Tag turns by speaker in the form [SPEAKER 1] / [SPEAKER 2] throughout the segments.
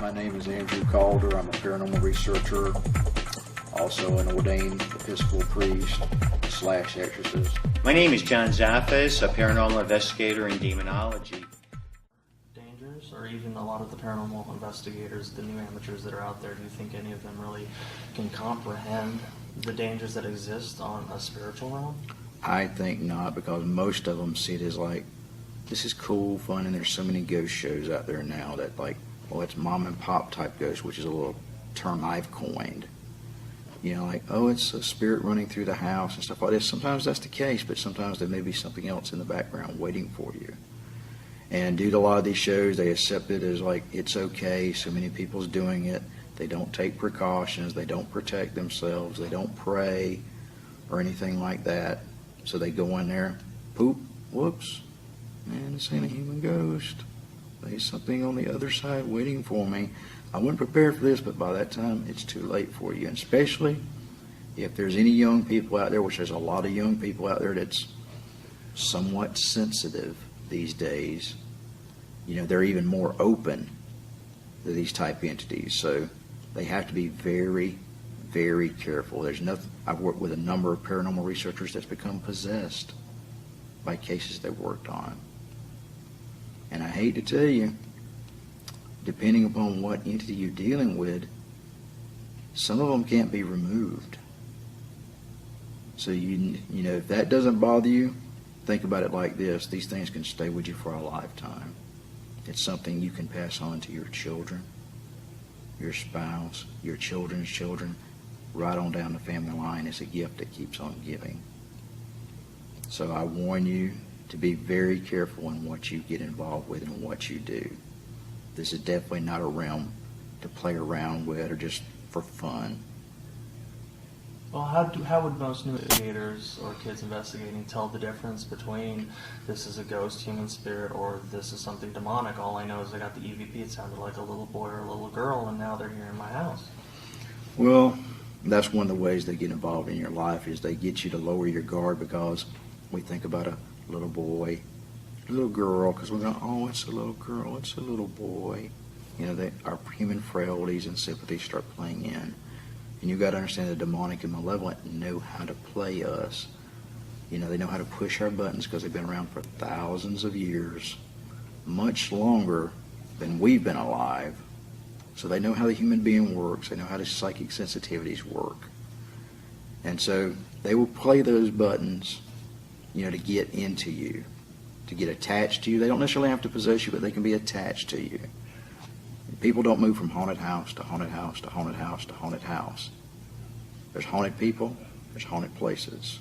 [SPEAKER 1] My name is Andrew Calder. I'm a paranormal researcher, also an ordained Episcopal priest / exorcist.
[SPEAKER 2] My name is John Zaffis, a paranormal investigator in demonology.
[SPEAKER 3] Dangers, or even a lot of the paranormal investigators, the new amateurs that are out there, do you think any of them really can comprehend the dangers that exist on a spiritual realm?
[SPEAKER 1] I think not, because most of them see it as like, this is cool, fun, and there's so many ghost shows out there now that like, well, it's mom and pop type ghost, which is a little term I've coined. You know, like, oh, it's a spirit running through the house and stuff like this. Sometimes that's the case, but sometimes there may be something else in the background waiting for you. And due to a lot of these shows, they accept it as like, it's okay, so many people's doing it. They don't take precautions, they don't protect themselves, they don't pray or anything like that. So they go in there, poop, whoops, man, this ain't a human ghost. There's something on the other side waiting for me. I wasn't prepared for this, but by that time, it's too late for you. And especially if there's any young people out there, which there's a lot of young people out there that's somewhat sensitive these days, you know, they're even more open to these type entities. So they have to be very, very careful. There's nothing. I've worked with a number of paranormal researchers that's become possessed by cases they've worked on. And I hate to tell you, depending upon what entity you're dealing with, some of them can't be removed. So you know, if that doesn't bother you, think about it like this. These things can stay with you for a lifetime. It's something you can pass on to your children, your spouse, your children's children, right on down the family line. It's a gift that keeps on giving. So I warn you to be very careful in what you get involved with and what you do. This is definitely not a realm to play around with or just for fun.
[SPEAKER 3] Well, how would most new investigators or kids investigating tell the difference between this is a ghost, human spirit, or this is something demonic? All I know is I got the EVP. It sounded like a little boy or a little girl, and now they're here in my house.
[SPEAKER 1] Well, that's one of the ways they get involved in your life, is they get you to lower your guard, because we think about a little boy, a little girl, because we're going, oh, it's a little girl, it's a little boy. You know, our human frailties and sympathies start playing in. And you've got to understand the demonic and malevolent know how to play us. You know, they know how to push our buttons because they've been around for thousands of years, much longer than we've been alive. So they know how the human being works. They know how the psychic sensitivities work. And so they will play those buttons, you know, to get into you, to get attached to you. They don't necessarily have to possess you, but they can be attached to you. People don't move from haunted house to haunted house to haunted house to haunted house. There's haunted people, there's haunted places,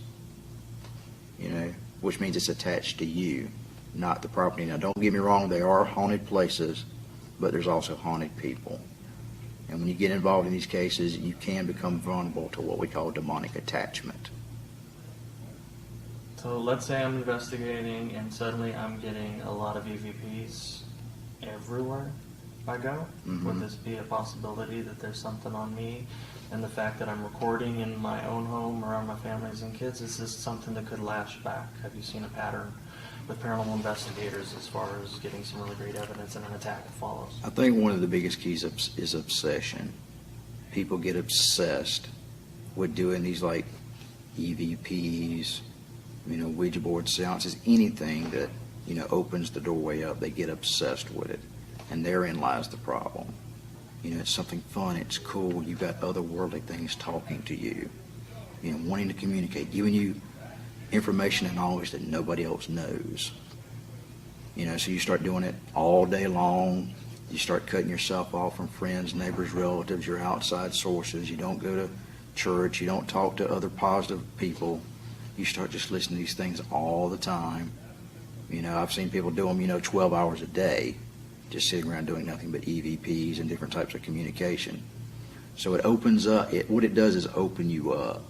[SPEAKER 1] you know, which means it's attached to you, not the property. Now, don't get me wrong, there are haunted places, but there's also haunted people. And when you get involved in these cases, you can become vulnerable to what we call demonic attachment.
[SPEAKER 3] So let's say I'm investigating and suddenly I'm getting a lot of EVPs everywhere I go.
[SPEAKER 1] Mm-hmm.
[SPEAKER 3] Would this be a possibility that there's something on me, and the fact that I'm recording in my own home around my families and kids, is this something that could lash back? Have you seen a pattern with paranormal investigators as far as getting some really great evidence and an attack that follows?
[SPEAKER 1] I think one of the biggest keys is obsession. People get obsessed with doing these like EVPs, you know, Ouija board seances, anything that, you know, opens the doorway up. They get obsessed with it. And therein lies the problem. You know, it's something fun, it's cool, you've got otherworldly things talking to you, you know, wanting to communicate, giving you information and knowledge that nobody else knows. You know, so you start doing it all day long. You start cutting yourself off from friends, neighbors, relatives, your outside sources. You don't go to church, you don't talk to other positive people. You start just listening to these things all the time. You know, I've seen people do them, you know, 12 hours a day, just sitting around doing nothing but EVPs and different types of communication. So it opens up, what it does is open you up.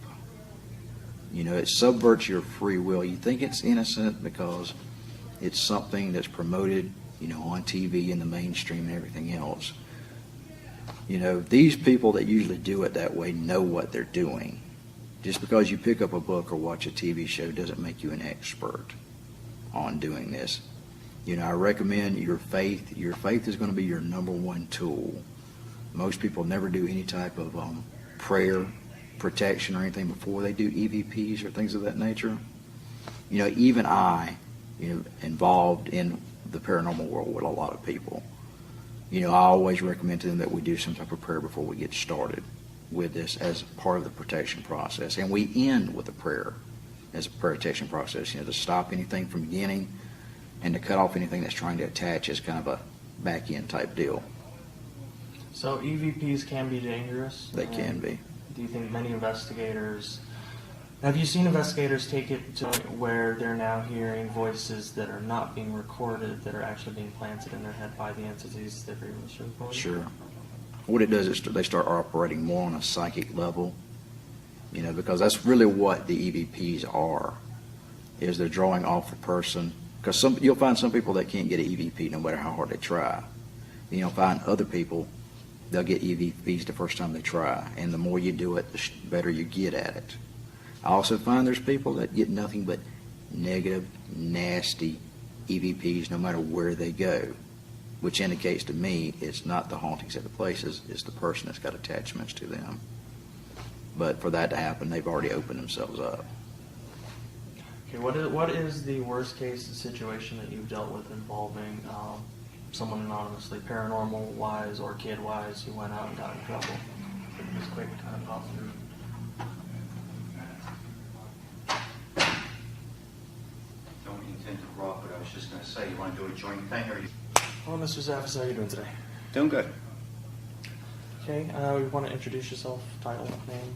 [SPEAKER 1] You know, it subverts your free will. You think it's innocent because it's something that's promoted, you know, on TV and the mainstream and everything else. You know, these people that usually do it that way know what they're doing. Just because you pick up a book or watch a TV show doesn't make you an expert on doing this. You know, I recommend your faith. Your faith is going to be your number one tool. most people never do any type of prayer protection or anything before they do EVPs or things of that nature. You know, even involved in the paranormal world with a lot of people, you know, I always recommend to them that we do some type of prayer before we get started with this as part of the protection process. And we end with a prayer as a protection process, you know, to stop anything from beginning and to cut off anything that's trying to attach as kind of a back end type deal.
[SPEAKER 3] So EVPs can be dangerous.
[SPEAKER 1] They can be.
[SPEAKER 3] Do you think many investigators, have you seen investigators take it to where they're now hearing voices that are not being recorded, that are actually being planted in their head by the entities that previously recorded?
[SPEAKER 1] Sure. What it does is they start operating more on a psychic level, you know, because that's really what the EVPs are, is they're drawing off the person. Because you'll find some people that can't get an EVP no matter how hard they try. You'll find other people, they'll get EVPs the first time they try, and the more you do it, the better you get at it. I also find there's people that get nothing but negative, nasty EVPs no matter where they go, which indicates to me it's not the hauntings at the places, it's the person that's got attachments to them. But for that to happen, they've already opened themselves up.
[SPEAKER 3] Okay, what is the worst case situation that you've dealt with involving someone anonymously, paranormal wise or kid wise, who went out and got in trouble? Just quick kind of pop through.
[SPEAKER 2] Don't intend to rob, but I was just going to say, you want to do a joint thing, or you?
[SPEAKER 3] Well, Mr. Zaffis, how are you doing today?
[SPEAKER 2] Doing good.
[SPEAKER 3] Okay, you want to introduce yourself, title, name?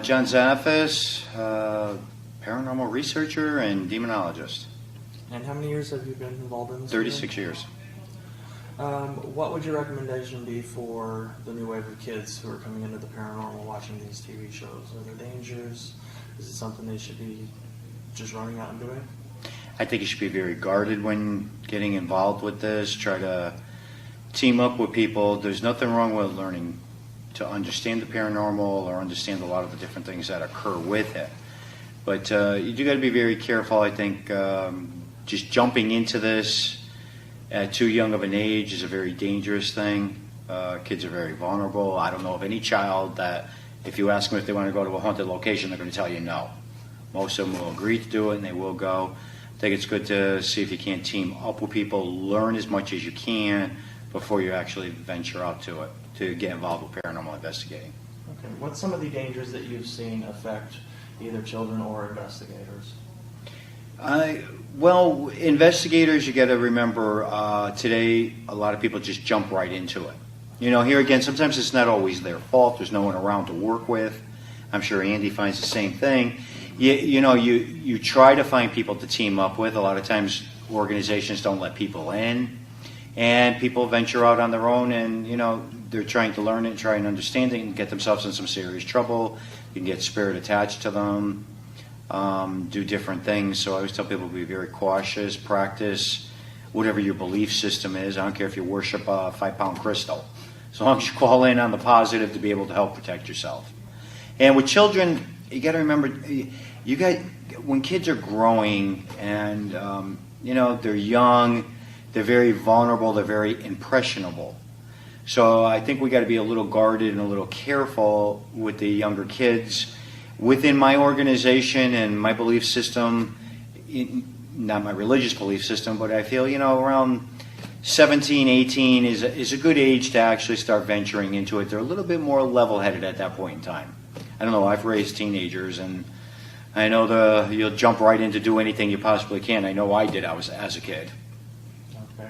[SPEAKER 2] John Zaffis, paranormal researcher and demonologist.
[SPEAKER 3] And how many years have you been involved in this?
[SPEAKER 2] 36 years.
[SPEAKER 3] What would your recommendation be for the new wave of kids who are coming into the paranormal watching these TV shows? Are there dangers? Is it something they should be just running out and doing?
[SPEAKER 2] I think you should be very guarded when getting involved with this. Try to team up with people. There's nothing wrong with learning to understand the paranormal or understand a lot of the different things that occur with it. But you do got to be very careful. I think just jumping into this at too young of an age is a very dangerous thing. Kids are very vulnerable. I don't know of any child that if you ask them if they want to go to a haunted location, they're going to tell you no. Most of them will agree to do it, and they will go. I think it's good to see if you can't team up with people, learn as much as you can before you actually venture out to it, to get involved with paranormal investigating.
[SPEAKER 3] Okay. What's some of the dangers that you've seen affect either children or investigators?
[SPEAKER 2] Well, investigators, you got to remember, today a lot of people just jump right into it. You know, here again, sometimes it's not always their fault. There's no one around to work with. I'm sure Andy finds the same thing. You try to find people to team up with. A lot of times organizations don't let people in, and people venture out on their own, and, you know, they're trying to learn it and try and understand it and get themselves in some serious trouble. You can get spirit attached to them, do different things. So I always tell people to be very cautious, practice whatever your belief system is. I don't care if you worship a 5-pound crystal, as long as you call in on the positive to be able to help protect yourself. And with children, you got to remember, when kids are growing and they're young, they're very vulnerable, they're very impressionable. So I think we got to be a little guarded and a little careful with the younger kids. Within my organization and my belief system, not my religious belief system, but I feel, around 17, 18 is a good age to actually start venturing into it. They're a little bit more level-headed at that point in time. I don't know, I've raised teenagers, and I know you'll jump right in to do anything you possibly can. I know I did as a kid.
[SPEAKER 3] Okay.